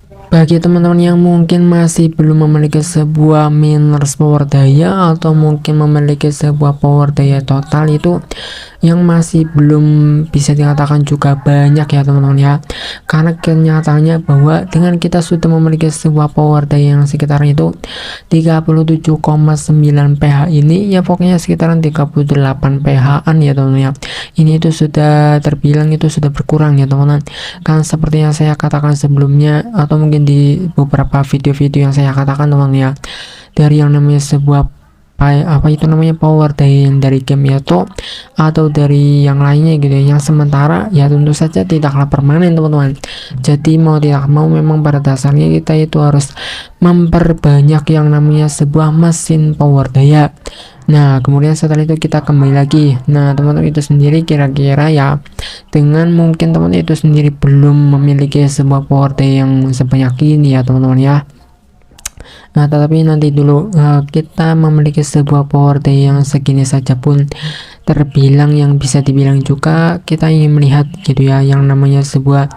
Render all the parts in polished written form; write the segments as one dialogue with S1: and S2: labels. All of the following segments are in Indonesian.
S1: Bagi teman-teman yang mungkin masih belum memiliki sebuah miners power daya atau mungkin memiliki sebuah power daya total, itu yang masih belum bisa dikatakan juga banyak ya teman-teman ya, karena kenyataannya bahwa dengan kita sudah memiliki sebuah power daya yang sekitaran itu 37,9 pH ini, ya pokoknya sekitaran 38 pH-an ya teman-teman ya, ini itu sudah terbilang itu sudah berkurang ya teman-teman. Kan seperti yang saya katakan sebelumnya atau mungkin di beberapa video-video yang saya katakan teman-teman ya, dari yang namanya sebuah apa itu namanya power daya yang dari game itu atau dari yang lainnya gitu ya, yang sementara ya tentu saja tidaklah permanen teman-teman. Jadi mau tidak mau memang pada dasarnya kita itu harus memperbanyak yang namanya sebuah mesin power daya. Nah kemudian setelah itu kita kembali lagi. Nah teman-teman itu sendiri kira-kira ya, dengan mungkin teman itu sendiri belum memiliki sebuah power daya yang sebanyak ini ya teman-teman ya. Nah tetapi nanti dulu kita memiliki sebuah power daya yang segini saja pun terbilang yang bisa dibilang juga kita ingin melihat gitu ya, yang namanya sebuah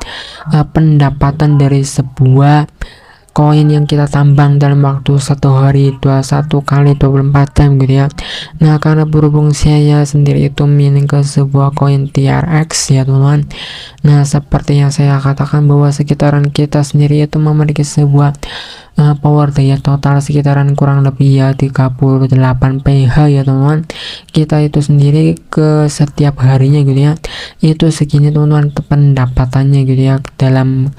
S1: pendapatan dari sebuah koin yang kita tambang dalam waktu 1 hari 21 kali 24 jam gitu ya. Nah karena berhubung saya sendiri itu mining ke sebuah koin TRX ya teman-teman, nah seperti yang saya katakan bahwa sekitaran kita sendiri itu memiliki sebuah power daya total sekitaran kurang lebih ya 38 pH ya teman-teman. Kita itu sendiri ke setiap harinya gitu ya, itu segini teman-teman pendapatannya gitu ya dalam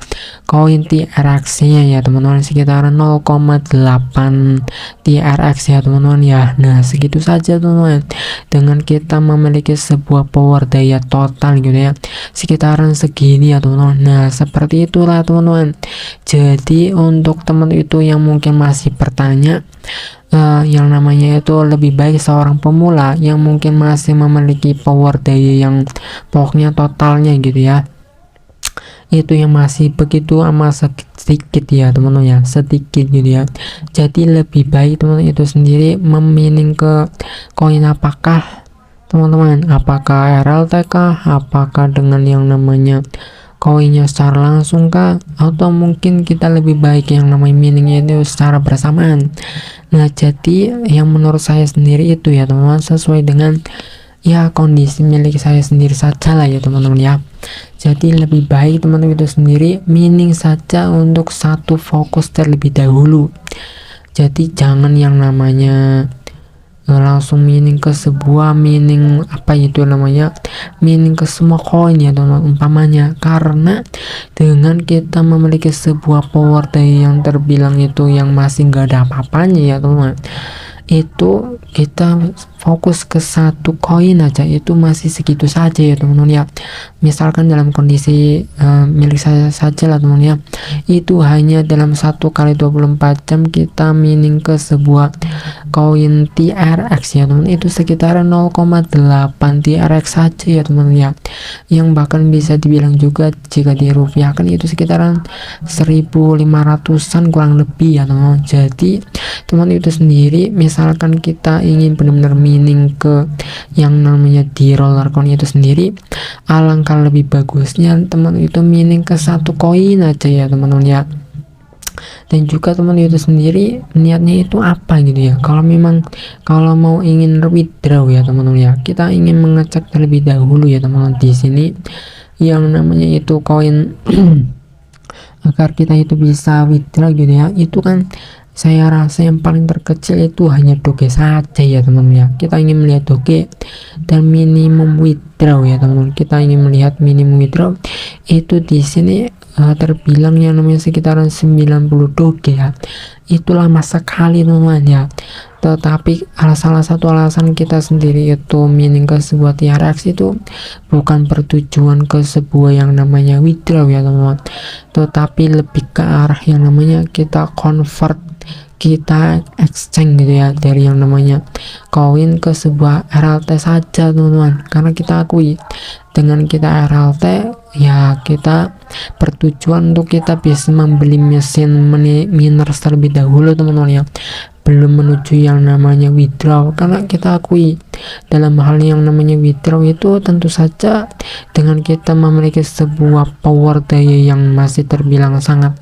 S1: koin TRX nya ya teman-teman, sekitaran 0,8 TRX ya teman-teman ya. Nah segitu saja teman-teman, dengan kita memiliki sebuah power daya total gitu ya sekitaran segini ya teman-teman. Nah seperti itulah teman-teman. Jadi untuk teman itu yang mungkin masih bertanya, yang namanya itu lebih baik seorang pemula yang mungkin masih memiliki power daya yang pokoknya totalnya gitu ya, itu yang masih begitu amat sedikit ya teman-teman ya, sedikit gitu ya. Jadi lebih baik teman-teman itu sendiri memining ke koin apakah teman-teman, apakah RLT kah, apakah dengan yang namanya koinnya secara langsung kah, atau mungkin kita lebih baik yang namanya miningnya itu secara bersamaan. Nah jadi yang menurut saya sendiri itu ya teman-teman, sesuai dengan ya kondisi milik saya sendiri saja lah ya teman-teman ya. Jadi lebih baik teman-teman itu sendiri mining saja untuk satu fokus terlebih dahulu. Jadi jangan yang namanya langsung mining ke sebuah mining apa itu namanya, mining ke semua koin ya teman-teman umpamanya, karena dengan kita memiliki sebuah power daya yang terbilang itu yang masih enggak ada apa-apanya ya teman-teman, itu kita fokus ke satu koin aja itu masih segitu saja ya teman-teman ya. Misalkan dalam kondisi milik saya saja lah teman ya, itu hanya dalam 1 kali 24 jam kita mining ke sebuah koin TRX ya teman, itu sekitar 0,8 TRX saja ya teman ya, yang bahkan bisa dibilang juga jika dirupiahkan itu sekitaran 1.500-an kurang lebih ya teman. Jadi teman itu sendiri misalkan kita ingin benar-benar mining ke yang namanya di roller coin itu sendiri, alangkah lebih bagusnya teman itu mining ke satu koin aja ya teman-teman ya. Dan juga teman itu sendiri niatnya itu apa gitu ya, kalau memang kalau mau ingin withdraw ya teman-teman ya, kita ingin mengecek terlebih dahulu ya teman-teman di sini yang namanya itu koin agar kita itu bisa withdraw gitu ya. Itu kan saya rasa yang paling terkecil itu hanya doge saja ya teman-teman ya. Kita ingin melihat doge dan minimum withdraw ya teman-teman. Kita ingin melihat minimum withdraw itu di sini terbilang yang namanya sekitaran 90 doge ya. Itu lama sekali teman-teman ya. Tetapi salah satu alasan kita sendiri itu mining ke sebuah TRX itu bukan bertujuan ke sebuah yang namanya withdraw ya teman-teman, tetapi lebih ke arah yang namanya kita convert, kita exchange gitu ya, dari yang namanya koin ke sebuah RLT saja teman-teman. Karena kita akui dengan kita RLT ya kita bertujuan untuk kita bisa membeli mesin miner terlebih dahulu teman-teman ya, belum menuju yang namanya withdraw. Karena kita akui dalam hal yang namanya withdraw itu tentu saja dengan kita memiliki sebuah power daya yang masih terbilang sangat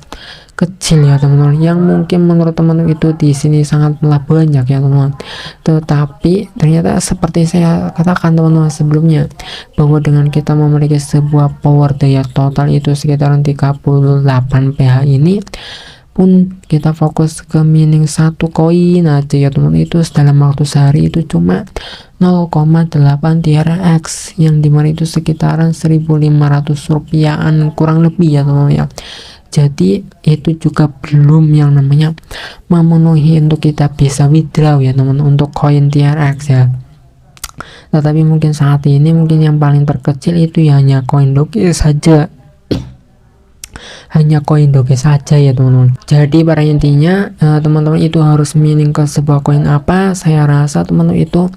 S1: kecil ya teman-teman, yang mungkin menurut teman-teman itu di sini sangatlah banyak ya teman-teman. Tetapi ternyata seperti saya katakan teman-teman sebelumnya, bahwa dengan kita memiliki sebuah power daya total itu sekitaran 38 PH ini pun kita fokus ke mining satu koin aja ya teman, itu dalam waktu sehari itu cuma 0,8 TRX, yang dimana itu sekitaran 1.500 rupiahan kurang lebih ya teman ya. Jadi itu juga belum yang namanya memenuhi untuk kita bisa withdraw ya teman untuk koin TRX ya. Tetapi mungkin saat ini mungkin yang paling terkecil itu ya hanya koin Doge saja, hanya koin Doge saja ya teman-teman. Jadi pada intinya teman-teman itu harus mining ke sebuah koin apa, saya rasa teman-teman itu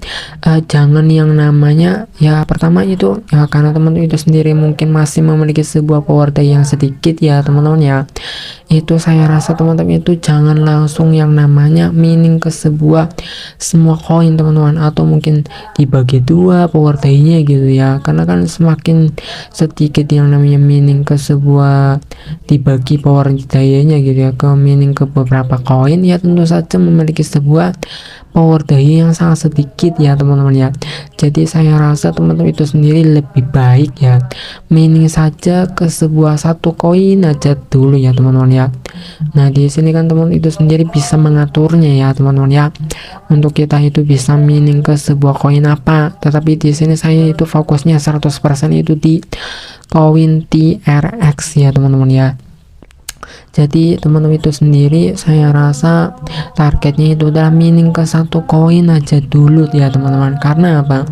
S1: jangan yang namanya ya, pertama itu ya karena teman-teman itu sendiri mungkin masih memiliki sebuah power daya yang sedikit ya teman-teman ya, itu saya rasa teman-teman itu jangan langsung yang namanya mining ke sebuah semua koin teman-teman, atau mungkin dibagi dua power dayanya gitu ya, karena kan semakin sedikit yang namanya mining ke sebuah dibagi power dayanya gitu ya ke mining ke beberapa koin, ya tentu saja memiliki sebuah power daya yang sangat sedikit ya teman-teman ya. Jadi saya rasa teman-teman itu sendiri lebih baik ya mining saja ke sebuah satu koin aja dulu ya teman-teman ya. Nah di sini kan teman-teman itu sendiri bisa mengaturnya ya teman-teman ya, untuk kita itu bisa mining ke sebuah koin apa. Tetapi di sini saya itu fokusnya 100% itu di koin TRX ya teman-teman ya. Jadi teman-teman itu sendiri saya rasa targetnya itu adalah mining ke satu koin aja dulu ya teman-teman. Karena apa?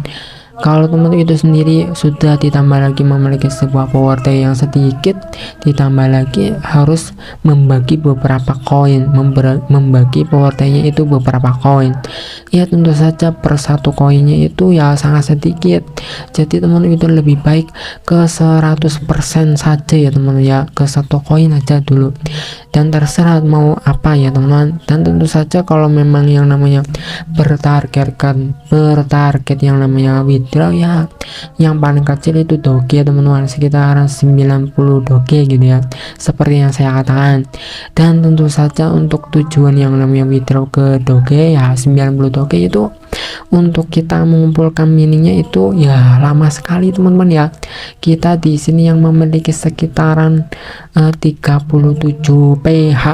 S1: Kalau teman-teman itu sendiri sudah ditambah lagi memiliki sebuah power daya yang sedikit, ditambah lagi harus membagi beberapa koin, membagi power daya itu beberapa koin, ya tentu saja per satu koinnya itu ya sangat sedikit. Jadi teman-teman itu lebih baik ke 100% saja ya teman-teman ya, ke satu koin aja dulu, dan terserah mau apa ya teman-teman. Dan tentu saja kalau memang yang namanya bertarget yang namanya withdraw ya, yang paling kecil itu Doge ya teman-teman, sekitaran 90 Doge gitu ya, seperti yang saya katakan. Dan tentu saja untuk tujuan yang namanya withdraw ke Doge ya 90 Doge itu untuk kita mengumpulkan miningnya itu ya lama sekali teman-teman ya. Kita di sini yang memiliki sekitaran 37 PH,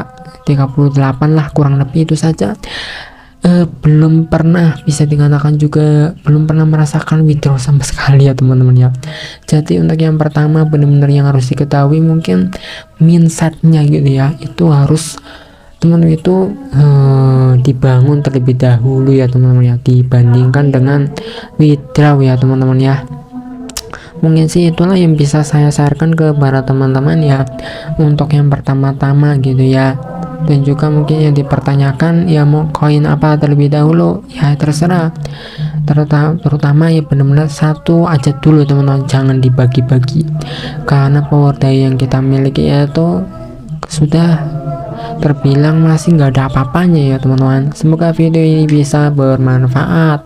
S1: 38 lah kurang lebih itu saja, belum pernah bisa dikatakan juga belum pernah merasakan withdraw sama sekali ya teman-teman ya. Jadi untuk yang pertama benar-benar yang harus diketahui mungkin mindsetnya gitu ya, itu harus teman-teman itu dibangun terlebih dahulu ya teman-teman ya, dibandingkan dengan withdraw ya teman-teman ya. Mungkin sih itulah yang bisa saya sarankan ke para teman-teman ya untuk yang pertama-tama gitu ya. Dan juga mungkin yang dipertanyakan ya mau koin apa terlebih dahulu ya terserah, terutama ya benar-benar satu aja dulu teman-teman, jangan dibagi-bagi, karena power daya yang kita miliki yaitu sudah terbilang masih nggak ada apa-apanya ya teman-teman. Semoga video ini bisa bermanfaat.